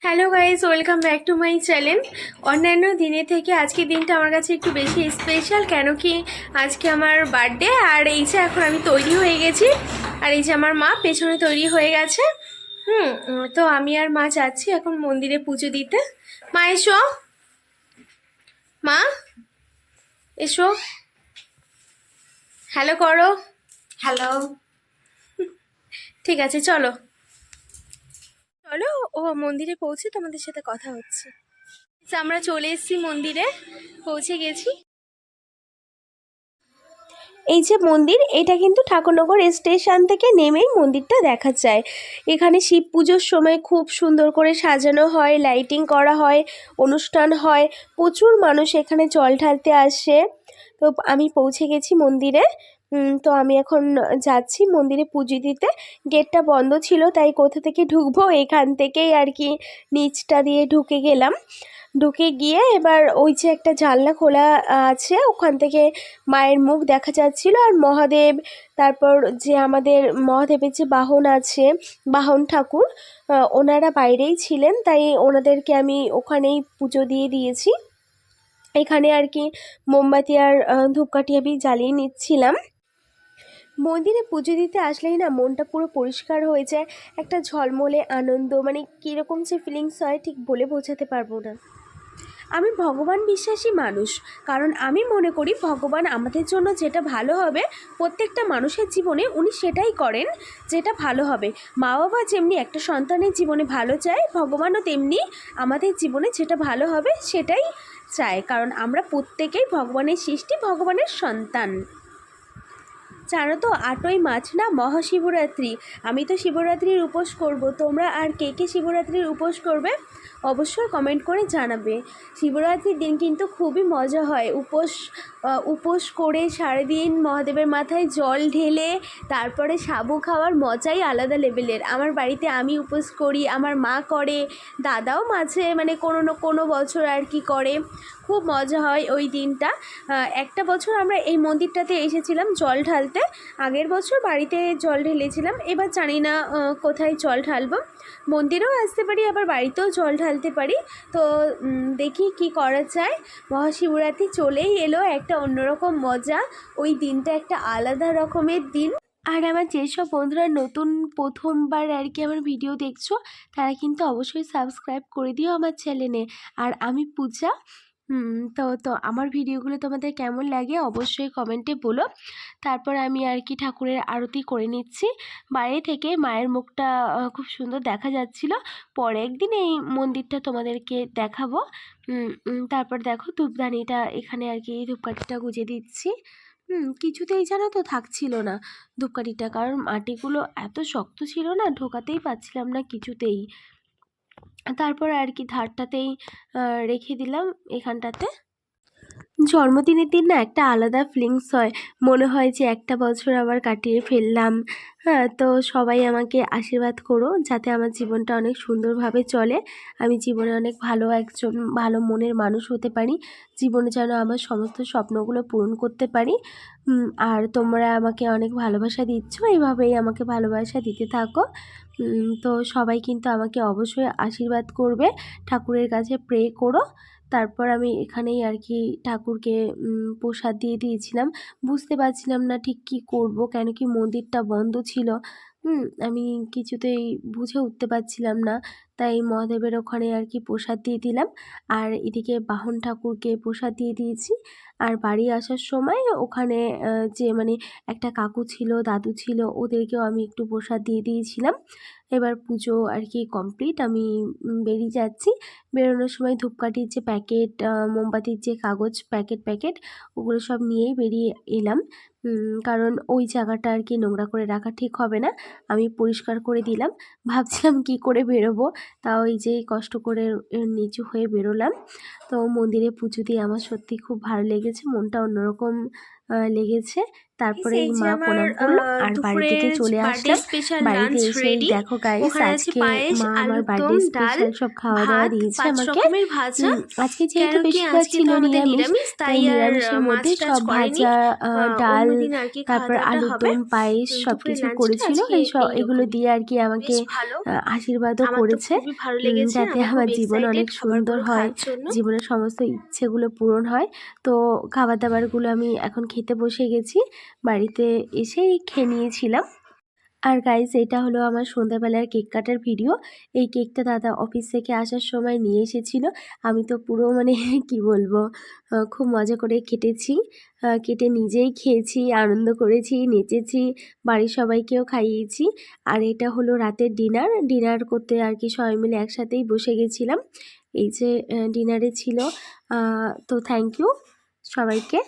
Hello guys, welcome back to my channel. অন্যান্য দিনের থেকে আজকের দিনটা আমার কাছে একটু বেশি স্পেশাল, কেন কি আজকে আমার বার্থডে। আর এই যে এখন আমি তৈরি হয়ে গেছি, আর এই যে আমার মা পেছনে তৈরি হয়ে গেছে। তো আমি আর মা যাচ্ছি এখন মন্দিরে পুজো দিতে। মা এসো, মা এসো, হ্যালো করো। হ্যালো। ঠিক আছে, চলো চলো, ও মন্দিরে পৌঁছে তোমাদের সাথে কথা হচ্ছে। আমরা চলে এসেছি, মন্দিরে পৌঁছে গেছি। এই যে মন্দির, এটা কিন্তু ঠাকুরনগর স্টেশন থেকে নেমেই মন্দিরটা দেখা যায়। এখানে শিব পুজোর সময় খুব সুন্দর করে সাজানো হয়, লাইটিং করা হয়, অনুষ্ঠান হয়, প্রচুর মানুষ এখানে জল ঢালতে আসে। তো আমি পৌঁছে গেছি মন্দিরে। তো আমি এখন যাচ্ছি মন্দিরে পুজো দিতে। গেটটা বন্ধ ছিল, তাই কোথা থেকে ঢুকবো, এখান থেকেই আর কি নিচটা দিয়ে ঢুকে গেলাম। ঢুকে গিয়ে এবার ওই যে একটা জানলা খোলা আছে, ওখান থেকে মায়ের মুখ দেখা যাচ্ছিল, আর মহাদেব, তারপর যে আমাদের মহাদেবের যে বাহন আছে, বাহন ঠাকুর, ওনারা বাইরেই ছিলেন, তাই ওনাদেরকে আমি ওখানেই পুজো দিয়ে দিয়েছি। এখানে আর কি মোমবাতি আর ধূপকাঠি আমি জ্বালিয়ে নিচ্ছিলাম। মন্দিরে পুজো দিতে আসলেই না মনটা পুরো পরিষ্কার হয়ে যায়, একটা ঝলমলে আনন্দ, মানে কীরকম যে ফিলিংস হয় ঠিক বলে বোঝাতে পারবো না। আমি ভগবান বিশ্বাসী মানুষ, কারণ আমি মনে করি ভগবান আমাদের জন্য যেটা ভালো হবে প্রত্যেকটা মানুষের জীবনে উনি সেটাই করেন, যেটা ভালো হবে। মা বাবা যেমনি একটা সন্তানের জীবনে ভালো চায়, ভগবানও তেমনি আমাদের জীবনে যেটা ভালো হবে সেটাই চায়, কারণ আমরা প্রত্যেকেই ভগবানের সৃষ্টি, ভগবানের সন্তান। জানো তো 8ই মার্চ না মহাশিবরাত্রি। আমি তো শিবরাত্রির উপোস করব, তোমরা আর কে কে শিবরাত্রির উপোস করবে অবশ্যই কমেন্ট করে জানাবে। শিবরাত্রির দিন কিন্তু খুবই মজা হয়। উপোস করে সারাদিন মহাদেবের মাথায় জল ঢেলে তারপরে সাবু খাওয়ার মজাই আলাদা লেভেলের। আমার বাড়িতে আমি উপোস করি, আমার মা করে, দাদাও মাঝে মানে কোনো না কোনো বছর আর কি করে। খুব মজা হয় ওই দিনটা। একটা বছর আমরা এই মন্দিরটাতে এসেছিলাম জল ঢালতে। আগের বছর বাড়িতে জল ঢেলেছিলাম, এবার জানি না কোথায় জল ঢালবো। মন্দিরেও আসতে পারি, আবার বাড়িতেও জল ঢালতে পারি। তো দেখি কি করা যায়। মহাশিবরাত্রি চলেই এলো, একটা অন্যরকম মজা। ওই দিনটা একটা আলাদা রকমের দিন। আর আমার যেসব বন্ধুরা নতুন প্রথমবার আর কি আমার ভিডিও দেখছো, তারা কিন্তু অবশ্যই সাবস্ক্রাইব করে দিও আমার চ্যানেলে। আর আমি পূজা। তো আমার ভিডিওগুলো তোমাদের কেমন লাগে অবশ্যই কমেন্টে বলো। তারপর আমি আর কি ঠাকুরের আরতি করে নিচ্ছি বাইরে থেকে। মায়ের মুখটা খুব সুন্দর দেখা যাচ্ছিল। পরে একদিন এই মন্দিরটা তোমাদেরকে দেখাবো। তারপর দেখো ধূপদানিটা এখানে আর কি ধূপকাঠিটা গুজে দিচ্ছি। কিছুতেই জানো তো থাকছিল না ধূপকাঠিটা, কারণ মাটিগুলো এত শক্ত ছিল না, ঢোকাতেই পারছিলাম না কিছুতেই। তারপর আর কি ধারটাতেই রেখে দিলাম এখানটাতে। জন্মদিনের দিন না একটা আলাদা ফিলিংস হয়, মনে হয় যে একটা বছর আবার কাটিয়ে ফেললাম। হ্যাঁ, তো সবাই আমাকে আশীর্বাদ করো যাতে আমার জীবনটা অনেক সুন্দরভাবে চলে, আমি জীবনে অনেক ভালো একজন ভালো মনের মানুষ হতে পারি, জীবনে যেন আমার সমস্ত স্বপ্নগুলো পূরণ করতে পারি। আর তোমরা আমাকে অনেক ভালোবাসা দিচ্ছ, এইভাবেই আমাকে ভালোবাসা দিতে থাকো। তো সবাই কিন্তু আমাকে অবশ্যই আশীর্বাদ করবে, ঠাকুরের কাছে প্রে করো। তারপর আমি এখানেই আর কি ঠাকুরকে প্রসাদ দিয়ে দিয়েছিলাম। বুঝতে পারছিলাম না ঠিক কী করব, কেন কি মন্দিরটা বন্ধ ছিল। আমি কিছুতেই বুঝে উঠতে পারছিলাম না, তাই মহাদেবের ওখানে আর কি প্রসাদ দিয়ে দিলাম। আর এদিকে বাহন ঠাকুরকে প্রসাদ দিয়ে দিয়েছি। আর বাড়ি আসার সময় ওখানে যে মানে একটা কাকু ছিল, দাদু ছিল, ওদেরকেও আমি একটু প্রসাদ দিয়ে দিয়েছিলাম। এবার পুজো আর কি কমপ্লিট, আমি বেরিয়ে যাচ্ছি। বেরোনোর সময় ধূপকাঠির যে প্যাকেট, মোমবাতির যে কাগজ প্যাকেট ওগুলো সব নিয়েই বেরিয়ে এলাম। কারণ ওই জায়গাটা আর কি নোংরা করে রাখা ঠিক হবে না, আমি পরিষ্কার করে দিলাম। ভাবছিলাম কি করে বেরোবো, তাও এই যে কষ্ট করে নিচু হয়ে বেরোলাম। তো মন্দিরে পুজো দিয়ে আমার সত্যি খুব ভালো লেগেছে, মনটা অন্যরকম লেগেছে। তারপরে এই যে মা আমার প্রণাম করলো আর বাড়ির দিকে দুপুরের চলে বার্থডে আসলাম। স্পেশাল বাড়িতে লাঞ্চ এসে রেডি। দেখো গাইস, ওখানে আছে আজকে পায়েস, মা আমার আলুর বার্থডে দম, ডাল, স্পেশাল সব খাওয়া দাওয়া ভাত, দিয়েছে 5 আমাকে। রকমের ভাজা। আজকে যেহেতু কেন কি বেশিরভাগ আজকে ছিল তো আমাদের নিরামিষ, নিরামিষ, তাই তাই আর নিরামিষের মাছ মধ্যে টাছ সব করেনি। ভাজা, ডাল, অন্যদিন আর কি খাওয়া তারপর দাওয়াটা আলুর হবে। দম, পায়েস সব দুপুরের কিছু লাঞ্চটা করেছিল। আজকে এগুলো এইরকমই। দিয়ে আর কি আমাকে বেশ ভালো, আশীর্বাদও আমার তো করেছে, খুবই ভালো লেগেছে। যাতে আমি খুব আমার জীবন এক্সাইটেড অনেক সুন্দর খাবারগুলো হয়, খাওয়ার জন্য। জীবনের সমস্ত ইচ্ছেগুলো পূরণ হয়। তো খাবার দাবারগুলো আমি এখন খেতে বসে গেছি, বাড়িতে এসেই খেয়ে নিয়েছিলাম। আর গাইজ, এটা হলো আমার সন্ধ্যাবেলার কেক কাটার ভিডিও। এই কেকটা দাদা অফিস থেকে আসার সময় নিয়ে এসেছিল। আমি তো পুরো মানে কি বলবো, খুব মজা করে কেটেছি, কেটে নিজেই খেয়েছি, আনন্দ করেছি, নেচেছি, বাড়ির সবাইকেও খাইয়েছি। আর এটা হলো রাতের ডিনার করতে আর কি সবাই মিলে একসাথেই বসে গেছিলাম। এই যে ডিনারে ছিল। তো থ্যাংক ইউ সবাইকে।